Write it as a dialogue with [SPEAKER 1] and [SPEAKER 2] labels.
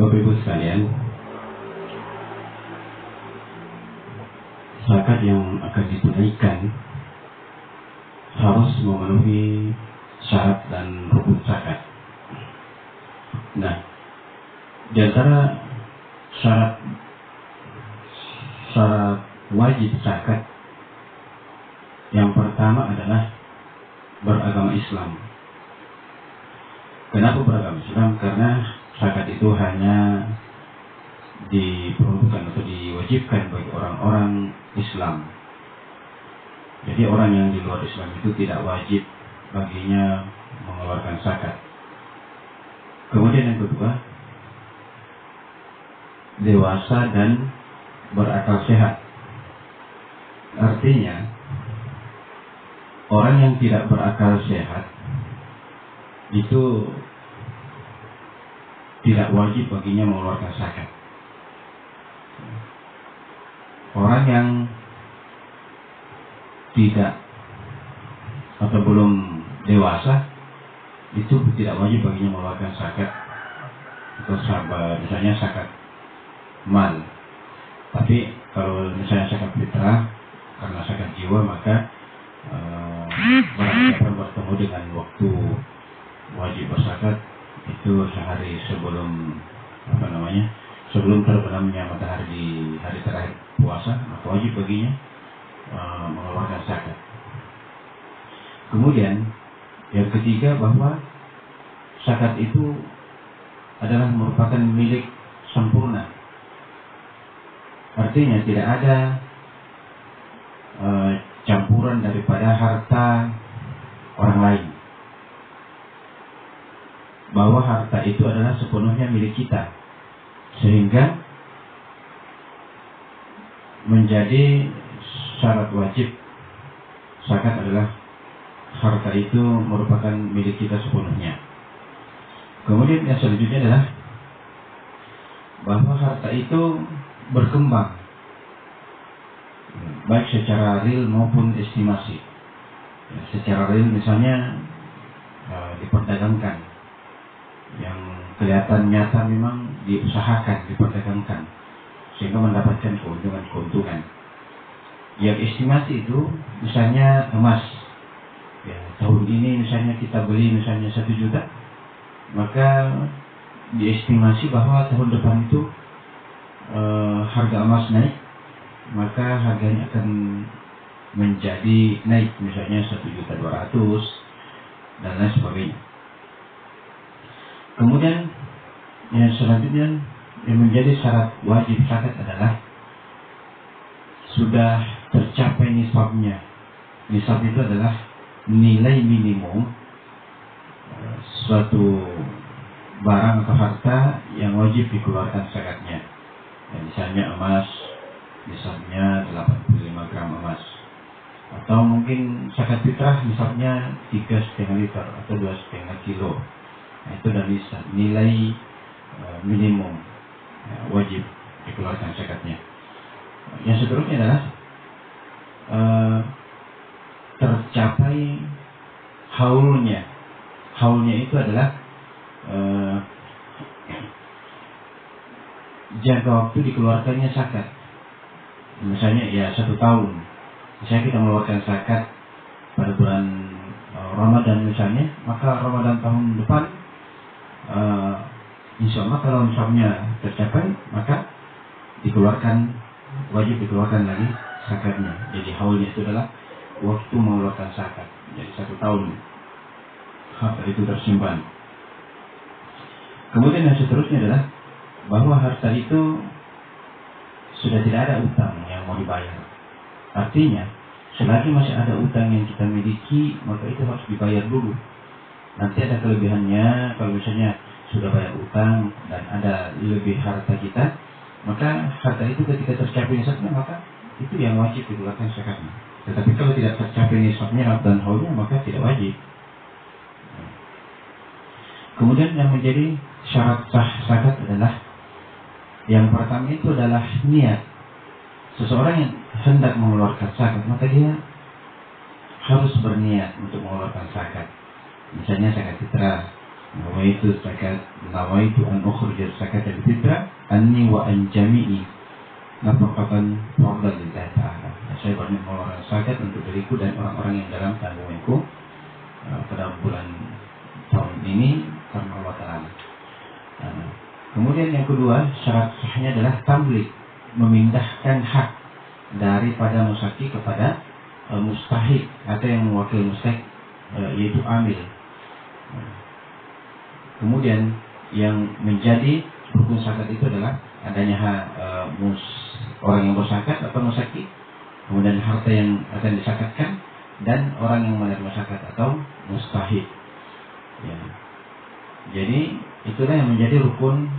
[SPEAKER 1] Bapak Ibu sekalian, zakat yang akan ditunaikan harus memenuhi syarat dan rukun zakat. Nah, di antara syarat wajib zakat yang pertama adalah beragama Islam. Kenapa beragama Islam? Karena zakat itu hanya diperuntukkan atau diwajibkan bagi orang-orang Islam. Jadi orang yang di luar Islam itu tidak wajib baginya mengeluarkan zakat. Kemudian yang kedua, dewasa dan berakal sehat. Artinya, orang yang tidak berakal sehat itu tidak wajib baginya mengeluarkan zakat. Orang yang tidak atau belum dewasa itu tidak wajib baginya mengeluarkan zakat atau misalnya zakat mal. Tapi kalau misalnya zakat fitrah karena zakat jiwa, maka barang siapa bertemu dengan waktu wajib berzakat itu sehari sebelum sebelum terbenamnya matahari di hari terakhir puasa, maka wajib baginya mengeluarkan zakat. Kemudian yang ketiga, bahwa zakat itu adalah merupakan milik sempurna. Artinya tidak ada campuran daripada harta orang lain. Bahwa harta itu adalah sepenuhnya milik kita, sehingga menjadi syarat wajib zakat adalah harta itu merupakan milik kita sepenuhnya. Kemudian yang selanjutnya adalah bahwa harta itu berkembang baik secara real maupun estimasi. Secara real misalnya diperdagangkan, yang kelihatan nyata memang diusahakan, diperdagangkan sehingga mendapatkan keuntungan. Yang estimasi itu misalnya emas. Ya, tahun ini misalnya kita beli misalnya 1 juta, maka diestimasi bahwa tahun depan itu harga emas naik, maka harganya akan menjadi naik misalnya 1.200.000 dan lain sebagainya. Kemudian yang selanjutnya yang menjadi syarat wajib zakat adalah sudah tercapai nisabnya. Nisab itu adalah nilai minimum suatu barang atau harta yang wajib dikeluarkan zakatnya. Ya, misalnya emas, nisabnya 85 gram emas. Atau mungkin zakat fitrah nisabnya 3,5 liter atau 2,5 kilo. Nah, itu dari nilai minimum wajib dikeluarkan zakatnya. Yang seterusnya adalah tercapai haulnya. Haulnya itu adalah jangka waktu dikeluarkannya zakat. Misalnya ya 1 tahun. Misalnya kita mengeluarkan zakat pada bulan Ramadan misalnya, maka Ramadan tahun depan insya Allah kalau misalnya tercapai, maka wajib dikeluarkan lagi zakatnya. Jadi haulnya itu adalah waktu mengeluarkan zakat. Jadi 1 tahun harta itu tersimpan. Kemudian yang seterusnya adalah bahwa harta itu sudah tidak ada utang yang mau dibayar. Artinya selagi masih ada utang yang kita miliki, maka itu harus dibayar dulu. Nanti ada kelebihannya, kalau misalnya sudah bayar utang dan ada lebih harta kita, maka harta itu ketika tercapai nisabnya, maka itu yang wajib dikeluarkan zakatnya. Tetapi kalau tidak tercapai nisabnya dan haulnya, maka tidak wajib. Kemudian yang menjadi syarat sah zakat adalah yang pertama itu adalah niat. Seseorang yang hendak mengeluarkan zakat, maka dia harus berniat untuk mengeluarkan zakat. Misalnya zakat fitrah, nawaitu zakat, nawaitu an ukhrij zakat al-fitrah anni wa an jami'i nafaqatan fardhan lillahi ta'ala. Saya berniat mengeluarkan zakat untuk diriku dan orang-orang yang dalam tanggunganku pada bulan tahun ini karena Allah Ta'ala. Kemudian yang kedua, syarat sahnya adalah tamlik, memindahkan hak daripada musaki kepada mustahik atau yang mewakili mustahik, yaitu amil. Kemudian yang menjadi rukun zakat itu adalah adanya orang yang berzakat atau musaki, kemudian harta yang akan disakatkan, dan orang yang menerima zakat atau mustahik. Ya. Jadi itulah yang menjadi rukun